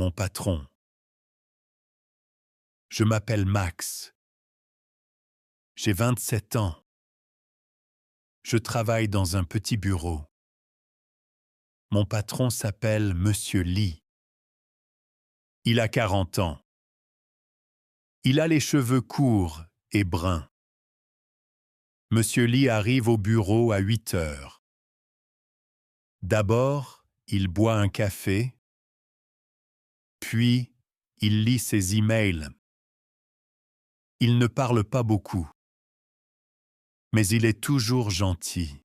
mon patron. Je m'appelle Max. J'ai 27 ans. Je travaille dans un petit bureau. Mon patron s'appelle Monsieur Lee. Il a 40 ans. Il a les cheveux courts et bruns. Monsieur Lee arrive au bureau à 8 heures. D'abord, il boit un café, puis il lit ses emails. Il ne parle pas beaucoup, mais il est toujours gentil.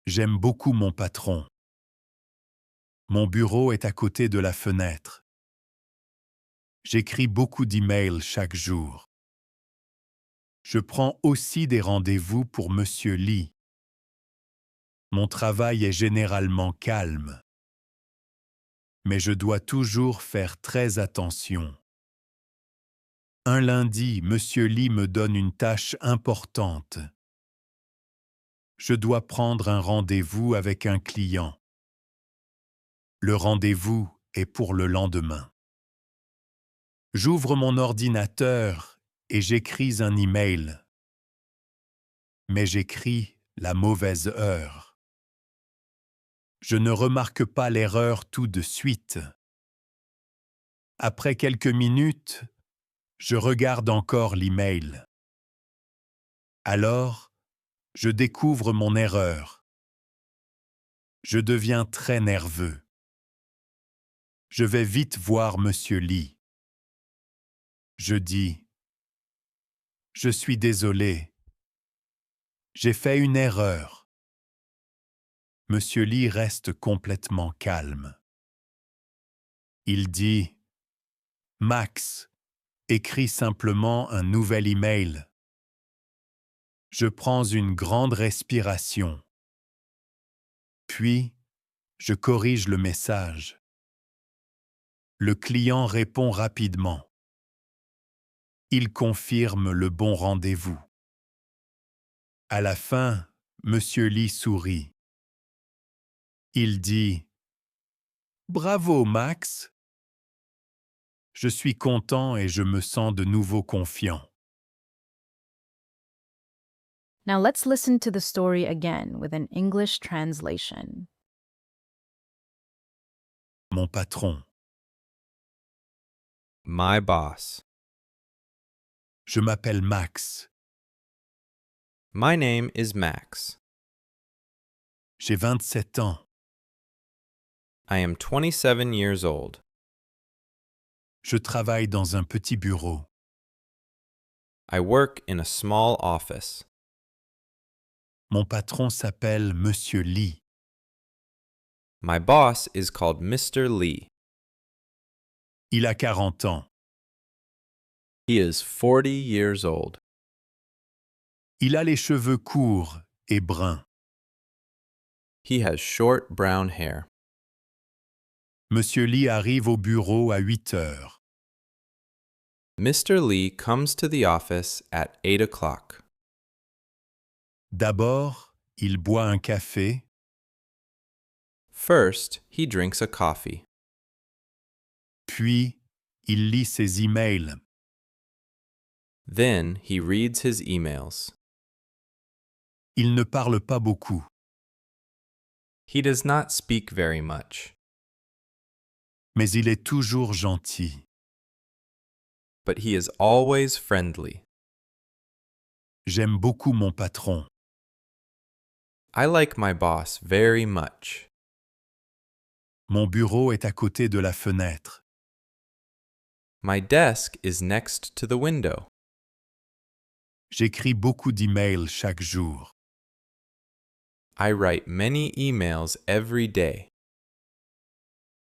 J'aime beaucoup mon patron. Mon bureau est à côté de la fenêtre. J'écris beaucoup d'emails chaque jour. Je prends aussi des rendez-vous pour Monsieur Lee. Mon travail est généralement calme, mais je dois toujours faire très attention. Un lundi, Monsieur Lee me donne une tâche importante. Je dois prendre un rendez-vous avec un client. Le rendez-vous est pour le lendemain. J'ouvre mon ordinateur et j'écris un email. Mais j'écris la mauvaise heure. Je ne remarque pas l'erreur tout de suite. Après quelques minutes, je regarde encore l'email. Alors, je découvre mon erreur. Je deviens très nerveux. Je vais vite voir Monsieur Lee. Je dis « Je suis désolé. J'ai fait une erreur. » Monsieur Lee reste complètement calme. Il dit « Max, écris simplement un nouvel email. » Je prends une grande respiration. Puis, je corrige le message. Le client répond rapidement. Il confirme le bon rendez-vous. À la fin, Monsieur Lee sourit. Il dit « Bravo, Max !» Je suis content et je me sens de nouveau confiant. Now let's listen to the story again with an English translation. Mon patron. My boss. Je m'appelle Max. My name is Max. J'ai 27 ans. I am 27 years old. Je travaille dans un petit bureau. I work in a small office. Mon patron s'appelle Monsieur Lee. My boss is called Mr. Lee. Il a 40 ans. He is 40 years old. Il a les cheveux courts et bruns. He has short brown hair. Monsieur Lee arrive au bureau à 8 heures. Mr. Lee comes to the office at 8 o'clock. D'abord, il boit un café, First, he drinks a coffee. puis il lit ses emails. Then he reads his emails. Il ne parle pas beaucoup, He does not speak very much, mais il est toujours gentil. but he is always friendly. J'aime beaucoup mon patron. I like my boss very much. Mon bureau est à côté de la fenêtre. My desk is next to the window. J'écris beaucoup d'emails chaque jour. I write many emails every day.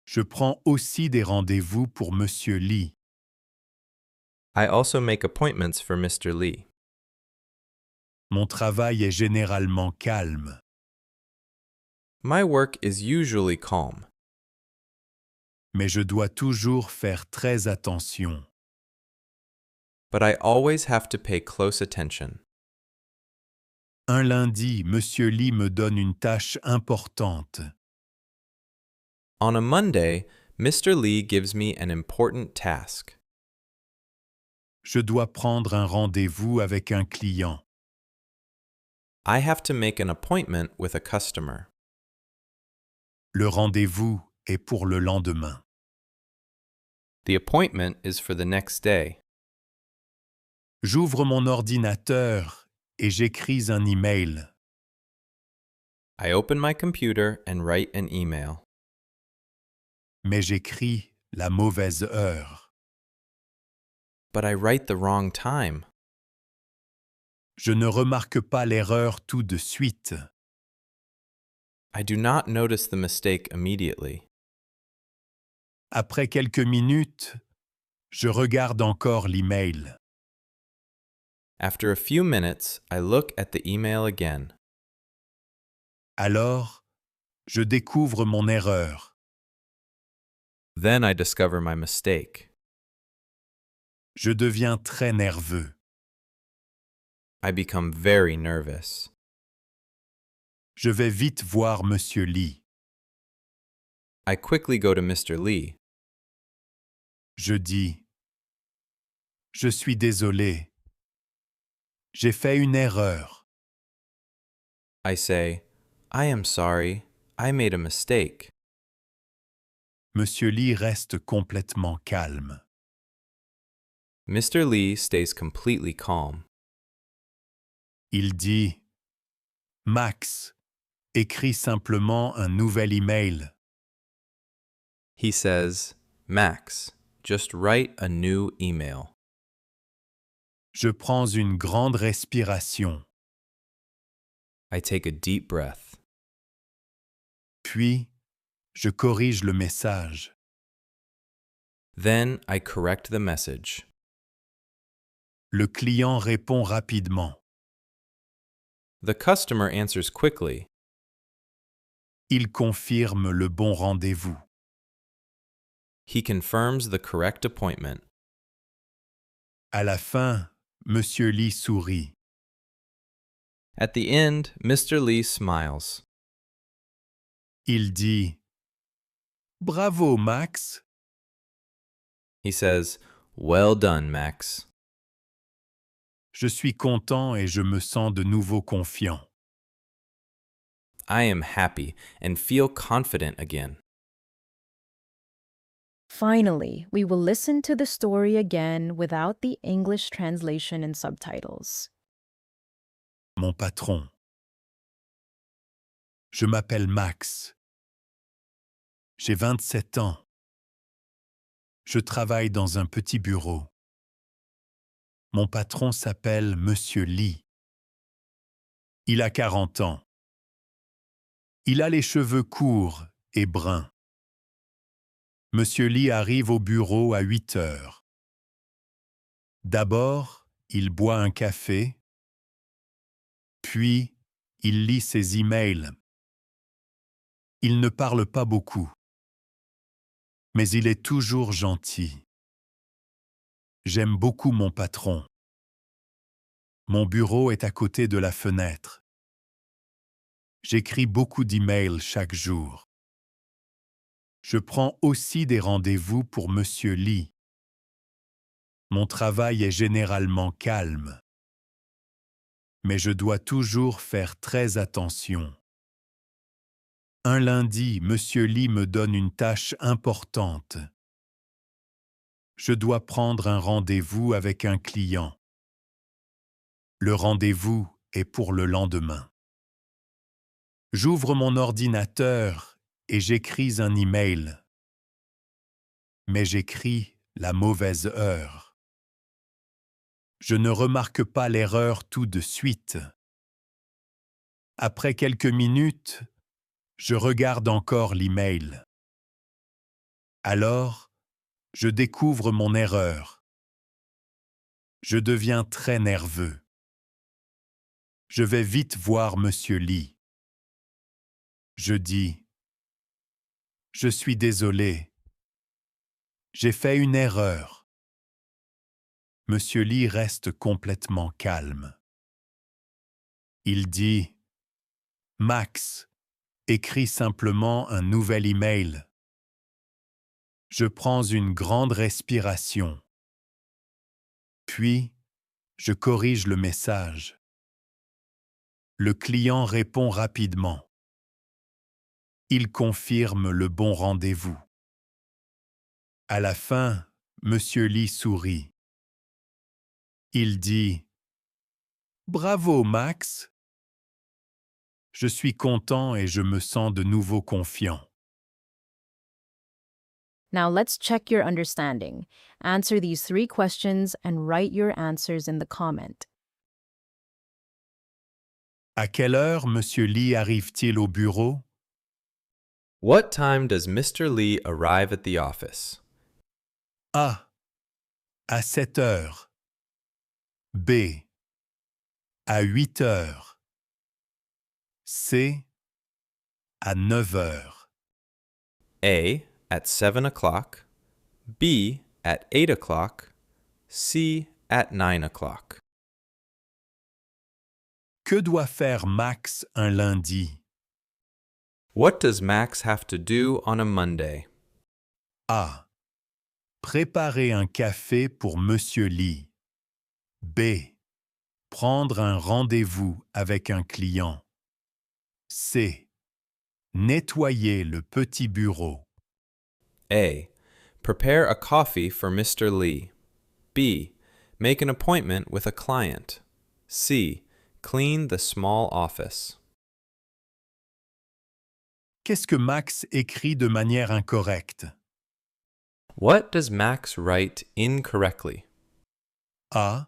Je prends aussi des rendez-vous pour Monsieur Lee. I also make appointments for Mr. Lee. Mon travail est généralement calme, My work is usually calm, mais je dois toujours faire très attention. but I always have to pay close attention. Un lundi, Monsieur Lee me donne une tâche importante. On a Monday, Mr. Lee gives me an important task. Je dois prendre un rendez-vous avec un client. I have to make an appointment with a customer. Le rendez-vous est pour le lendemain. The appointment is for the next day. J'ouvre mon ordinateur et j'écris un email. I open my computer and write an email. Mais j'écris la mauvaise heure. But I write the wrong time. Je ne remarque pas l'erreur tout de suite. I do not notice the mistake immediately. Après quelques minutes, je regarde encore l'email. After a few minutes, I look at the email again. Alors, je découvre mon erreur. Then I discover my mistake. Je deviens très nerveux. I become very nervous. Je vais vite voir Monsieur Lee. I quickly go to Mr. Lee. Je dis « Je suis désolé. J'ai fait une erreur. I say, I am sorry. I made a mistake. Monsieur Lee reste complètement calme. Mr. Lee stays completely calm. Il dit « Max, écris simplement un nouvel email. He says, Max, just write a new email. Je prends une grande respiration. I take a deep breath. Puis, je corrige le message. Then I correct the message. Le client répond rapidement. The customer answers quickly. Il confirme le bon rendez-vous. He confirms the correct appointment. À la fin, Monsieur Lee sourit. At the end, Mr. Lee smiles. Il dit « Bravo, Max. He says, Well done, Max. Je suis content et je me sens de nouveau confiant. I am happy and feel confident again. Finally, we will listen to the story again without the English translation and subtitles. Mon patron. Je m'appelle Max. J'ai 27 ans. Je travaille dans un petit bureau. Mon patron s'appelle Monsieur Lee. Il a 40 ans. Il a les cheveux courts et bruns. Monsieur Lee arrive au bureau à 8 heures. D'abord, il boit un café, puis il lit ses emails. Il ne parle pas beaucoup, mais il est toujours gentil. J'aime beaucoup mon patron. Mon bureau est à côté de la fenêtre. J'écris beaucoup d'emails chaque jour. Je prends aussi des rendez-vous pour Monsieur Lee. Mon travail est généralement calme, mais je dois toujours faire très attention. Un lundi, Monsieur Lee me donne une tâche importante. Je dois prendre un rendez-vous avec un client. Le rendez-vous est pour le lendemain. J'ouvre mon ordinateur et j'écris un email. Mais j'écris la mauvaise heure. Je ne remarque pas l'erreur tout de suite. Après quelques minutes, je regarde encore l'email. Alors, je découvre mon erreur. Je deviens très nerveux. Je vais vite voir Monsieur Lee. Je dis « Je suis désolé. J'ai fait une erreur. » Monsieur Lee reste complètement calme. Il dit « Max, écris simplement un nouvel email. » Je prends une grande respiration. Puis, je corrige le message. Le client répond rapidement. Il confirme le bon rendez-vous. À la fin, Monsieur Lee sourit. Il dit « Bravo, Max !» Je suis content et je me sens de nouveau confiant. Now let's check your understanding. Answer these 3 questions and write your answers in the comment. À quelle heure Monsieur Lee arrive-t-il au bureau? What time does Mr. Lee arrive at the office? A. À 7 heures. B. À 8 heures. C. À 9 heures. A. At 7 o'clock. B. At 8 o'clock. C. At 9 o'clock. Que doit faire Max un lundi? What does Max have to do on a Monday? A. Préparer un café pour Monsieur Lee. B. Prendre un rendez-vous avec un client. C. Nettoyer le petit bureau. A. Prepare a coffee for Mr. Lee. B. Make an appointment with a client. C. Clean the small office. Qu'est-ce que Max écrit de manière incorrecte? What does Max write incorrectly? A.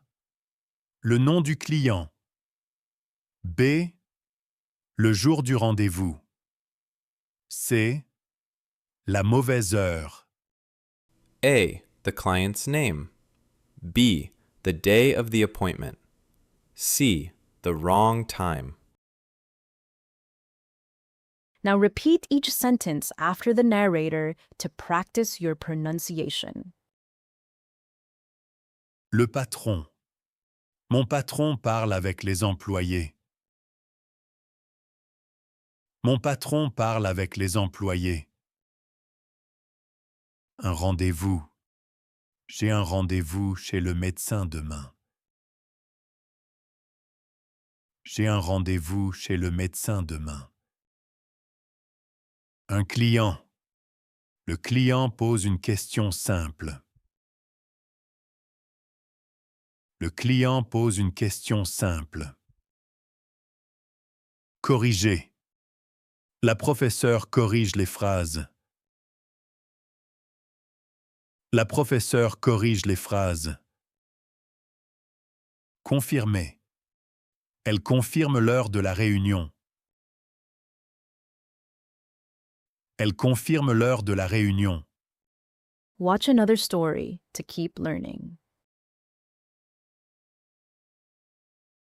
Le nom du client. B. Le jour du rendez-vous. C. La mauvaise heure. A. The client's name. B. The day of the appointment. C. The wrong time. Now repeat each sentence after the narrator to practice your pronunciation. Le patron. Mon patron parle avec les employés. Mon patron parle avec les employés. Un rendez-vous. J'ai un rendez-vous chez le médecin demain. J'ai un rendez-vous chez le médecin demain. Un client. Le client pose une question simple. Le client pose une question simple. Corriger. La professeure corrige les phrases. La professeure corrige les phrases. Confirmer. Elle confirme l'heure de la réunion. Elle confirme l'heure de la réunion. Watch another story to keep learning.